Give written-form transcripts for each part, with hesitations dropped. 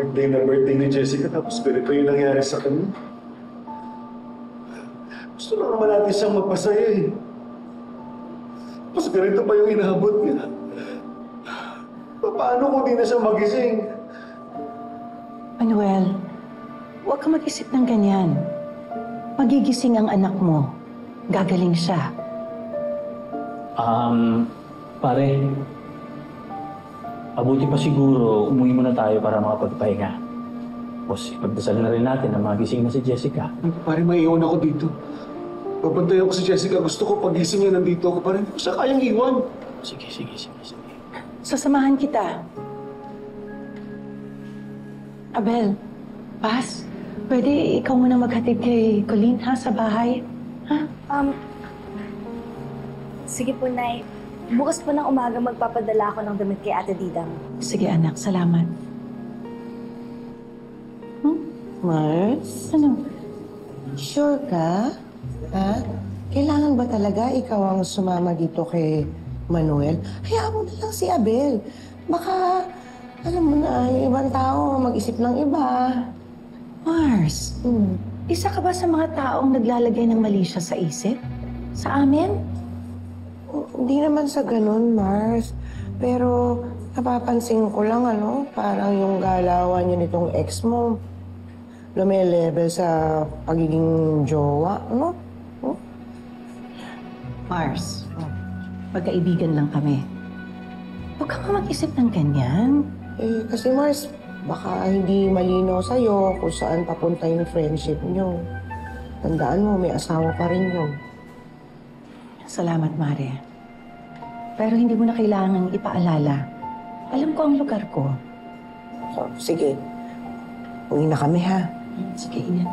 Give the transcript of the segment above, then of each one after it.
birthday na birthday ni Jessica tapos ganito yung nangyari sa kanya. Gusto lang naman natin siyang magpasaya eh. Tapos ganito pa yung inaabot niya. Paano kung di na siya magising? Manuel, huwag ka mag-isip ng ganyan. Magigising ang anak mo. Gagaling siya. Pare, mabuti pa siguro umuwi muna tayo para makapagpahinga. Tapos ipagdasal na rin natin na magising na si Jessica. Pare, maiiwan ako dito. Papantayan ko si Jessica. Gusto ko pagising niya nandito ako. Pare, hindi ko siya kayang iwan. Sige. Sasamahan kita. Abel, Paz, pwede ikaw muna maghatid kay Colleen, ha, sa bahay? Ha? Sige po, Nay. Bukas po ng umaga magpapadala ako ng damit kay Ate Didang. Sige, anak. Salamat. Mars? Ano? Sure ka? Ha? Kailangan ba talaga ikaw ang sumama dito kay Manuel? Hayaan mo na lang si Abel. Baka, alam mo na, yung ibang tao mag-isip ng iba. Mars, isa ka ba sa mga taong naglalagay ng mali siya sa isip? Sa amin? Hindi naman sa ganun, Mars. Pero napapansin ko lang, parang yung galawan niyo nitong ex mo, lumelevel sa pagiging jowa, ano? Mars, magkaibigan lang kami. Huwag ka nga mag-isip ng ganyan. Kasi Mars, baka hindi malinaw sa'yo kung saan papunta yung friendship niyo. Tandaan mo, may asawa pa rin yun. Salamat, Mare. Pero hindi mo na kailangang ipaalala. Alam ko ang lugar ko. So, sige. Uwi na kami, ha? Sige, ingat.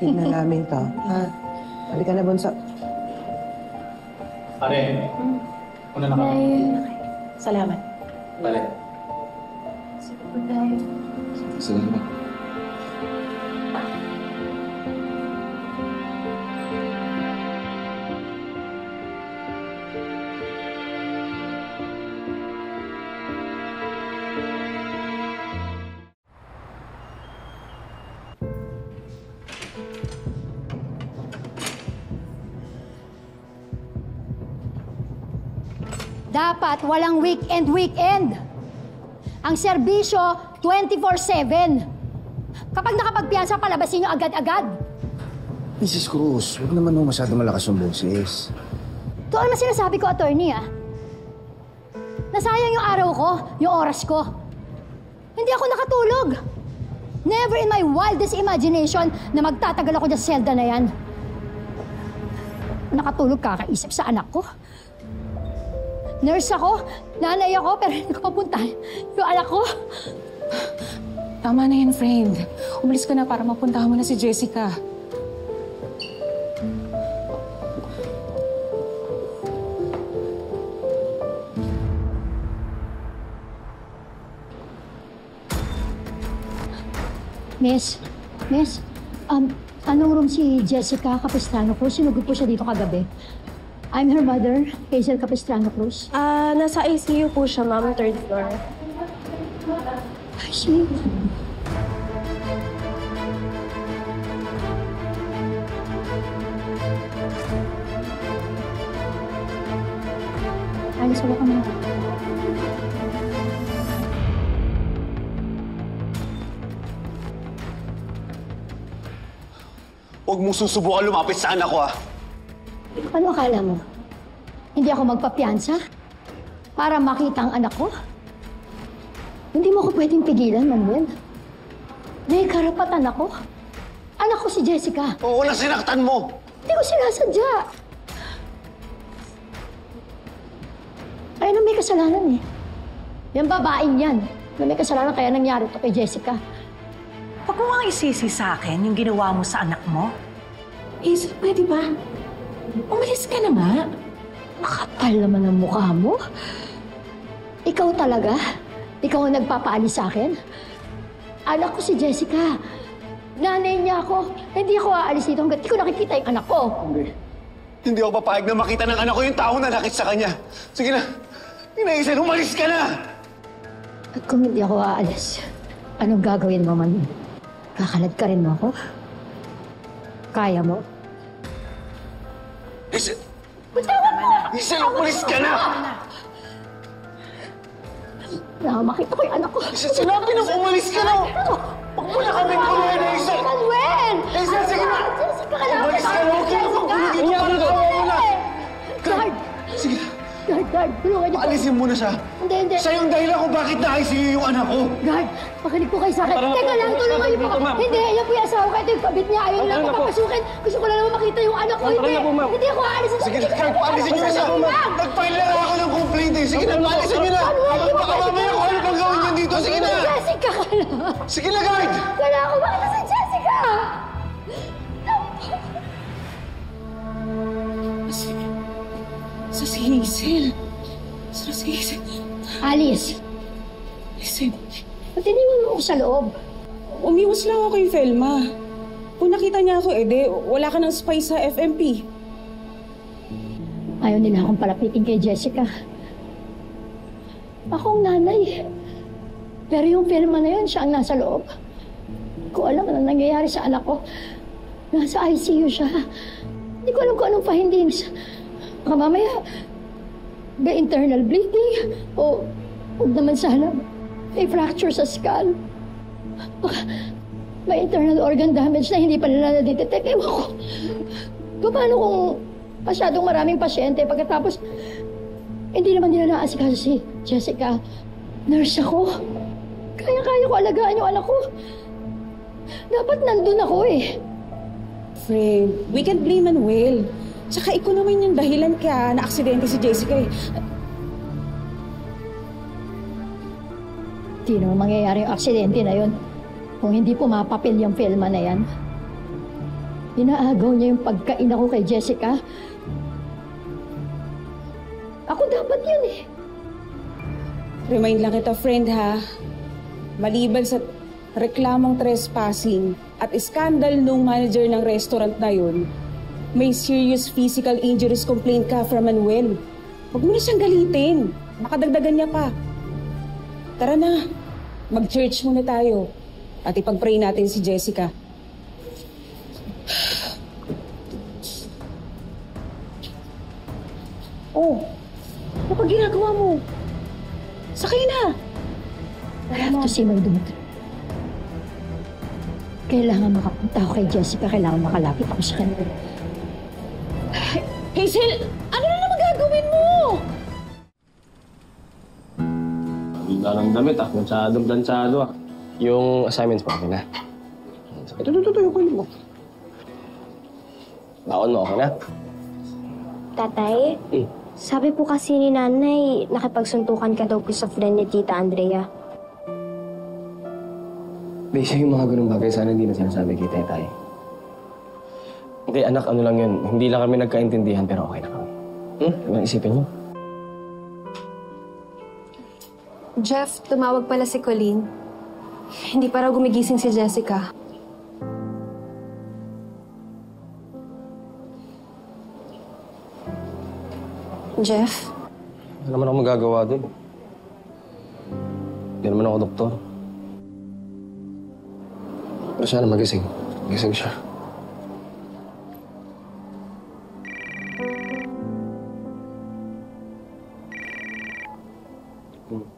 Tignan namin to, ha? Halika na, Bunso. Pare, una na kami. Salamat. Pare. Sige po, Nay. Salamat. Dapat walang weekend. Ang serbisyo, 24/7. Kapag nakapagpiyansa, palabasin nyo agad-agad. Mrs. Cruz, huwag naman mo masyado malakas yung boses. Ito naman sinasabi ko, attorney, Nasayang yung araw ko, yung oras ko. Hindi ako nakatulog. Never in my wildest imagination na magtatagal ako sa selda na yan. Nakatulog kakaisip sa anak ko. Nurse ako, nanay ako, pero hindi ko mapuntahan yung anak ko. Tama na yan, friend. Umalis ka na para mapuntahan mo na si Jessica. Miss, anong room si Jessica Capistrano Cruz? Sinugod po siya dito kagabi. I'm her mother, Hazel Capistrano Cruz. Nasa ICU po siya, ma'am, 3rd floor. ICU? Alis wala kami. Huwag mong susubukan lumapit sa anak ko, Ano akala mo? Hindi ako magpapiyansa? Para makita ang anak ko? Hindi mo ako pwedeng pigilan, Manuel. May karapatan ako. Anak ko si Jessica. Oo na sinaktan mo! Hindi ko sinasadya. Ay, na may kasalanan Yung babaeng yan, na may kasalanan kaya nangyari to kay Jessica. Huwag mo nga isisi sa akin yung ginawa mo sa anak mo. Hazel, pwede ba? Umalis ka na nga. Makapal naman ang mukha mo. Ikaw talaga? Ikaw ang nagpapaalis sa akin? Anak ko si Jessica. Nanay niya ako. Hindi ako aalis dito hanggat di ko nakikita yung anak ko. Hindi ako papayag na makita ng anak ko yung tao na nakit sa kanya. Sige na. Hazel, umalis ka na! At kung hindi ako aalis, anong gagawin mo, Manuel? Kakalad ka rin mo ako? Kaya mo? Hazel! Hazel, umalis ka na! Makita ko yung anak ko. Hazel, sinabi na umalis ka na! Huwag mo na kaming kuluhin, Hazel! Manuel! Hazel, sige na! Jessica, kailangan Umalis ka na! Huwag ka na magkulugin mo! Ano ka na? Guard! Sige, Guard! Tulungan niyo po. paalisin mo na siya. Hindi. Siya yung dahilan kung bakit na-ICU yung anak ko. Guard! Makinig po kayo sa akin. Teka lang, tulungan niyo po. Hindi, yan po yung asawa ko. Ito yung kabit niya. Ayaw lang po papasukin. Gusto ko lang naman makita yung anak ko. Hindi ako aalisin. Sige, paalisin niyo na siya. Nag-file lang ako ng complaint eh. Sige na, paalisin niyo na. Baka mamaya kung ano pang gawin niyo dito. Sige na. Jessica ka na. Sige na, guard! Wala ako makita si Jessica! Sa si Hazel. Sa si Hazel. Alice, Hazel, ba't iniwan mo ako sa loob? umiwas lang ako kay Felma. Kung nakita niya ako, wala ka ng spy sa FMP. Ayaw nila akong palapitin kay Jessica. Akong nanay. Pero yung Felma na yun, siya ang nasa loob. Hindi ko alam ano nangyayari sa anak ko. Nasa ICU siya. Hindi ko alam kung anong findings. Baka mamaya, may internal bleeding. O, huwag naman sana, may fracture sa skull. Baka may internal organ damage na hindi pa nila nadidetect. Ewan ko. Paano kung masyadong maraming pasyente pagkatapos hindi naman nila naasikaso si Jessica. Nurse ako. Kaya-kaya ko alagaan yung anak ko. Dapat nandun ako eh. Friend, we can't blame Manuel. Tsaka ikaw naman yung dahilan kaya na-aksidente si Jessica eh. Di naman mangyayari yung aksidente na yun kung hindi pumapapil yung Felma na yan. Inaagaw niya yung pagkain ako kay Jessica. Ako dapat yun eh. Remind lang kita, friend ha. Maliban sa reklamong trespassing at iskandal nung manager ng restaurant na yun, may serious physical injuries complaint ka from Manuel. Huwag mo na siyang galitin. Makadagdagan niya pa. Tara na. Mag-church muna tayo. At ipag-pray natin si Jessica. Oh, ano pa ginagawa mo? Sakay na! I have to see my daughter. Kailangan makapunta ako kay Jessica. Kailangan makalapit ako sa kanila. Hazel, ano na naman gagawin mo? Hindi ka ng damit ah. Planchado ah. Yung assignments mo, okay na? Ito, yung mo. Baon mo, okay na? Tatay, sabi po kasi ni Nanay, nakipagsuntukan ka daw po sa friend ni Tita Andrea. Basic yung mga ganung bagay, sana hindi na sinasabi kay Tetay. Okay, anak, ano lang yun. Hindi lang kami nagkaintindihan, pero okay na kami. Ano isipin mo? Jeff, tumawag pala si Colleen. Hindi pa raw gumigising si Jessica. Jeff? Wala naman ako magagawa dun. Hindi naman ako doktor. Pero sana magising. Magising siya.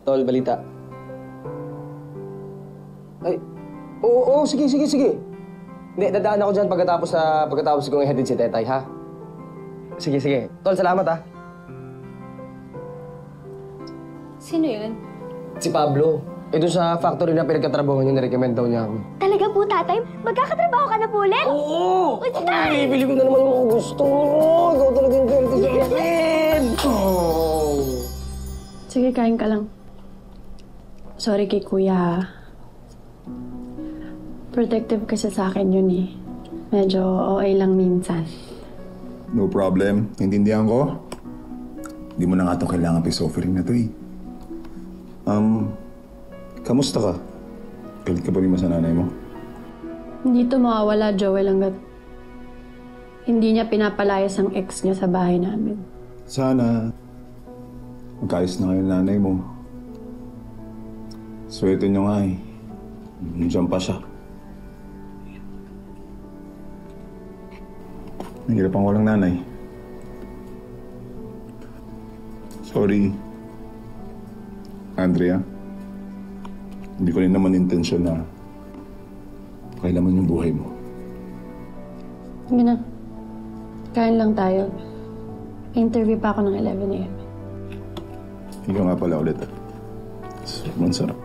Tol, balita. Ay, oo, sige. Hindi, dadaan ako dyan pagkatapos kong i-headed si Tetay, ha? Sige. Tol, salamat, ha? Sino yun? Si Pablo. Doon sa factory na pinagkatrabaho niya, nirecommend daw niya ako. Talaga po, tatay? Magkakatrabaho ka na po ulit? Oo! Bibili ko na naman yung gusto mo. Ikaw talaga yung swerte sa akin. Sige, kain ka lang. Sorry kay kuya ha. Protective kasi sa akin yun eh. Medyo OA lang minsan. No problem. Naintindihan ko. Hindi mo na nga ito kailangan peace offering na ito eh. Kamusta ka? Galit ka pa rin ba sa nanay mo? Hindi ito mawawala, Joel, hanggat hindi niya pinapalayas ang ex niya sa bahay namin. Sana magkaayos na kayo ng nanay mo. Swerte nyo nga eh. Nandiyan pa siya. Nahirapan ko lang nanay. Sorry, Andrea. Hindi ko rin naman intensyon na kailangan yung buhay mo. Sige na. Kain lang tayo. Interview pa ako ng 11 a.m. Ikaw nga pala ulit. Sobrang sarap.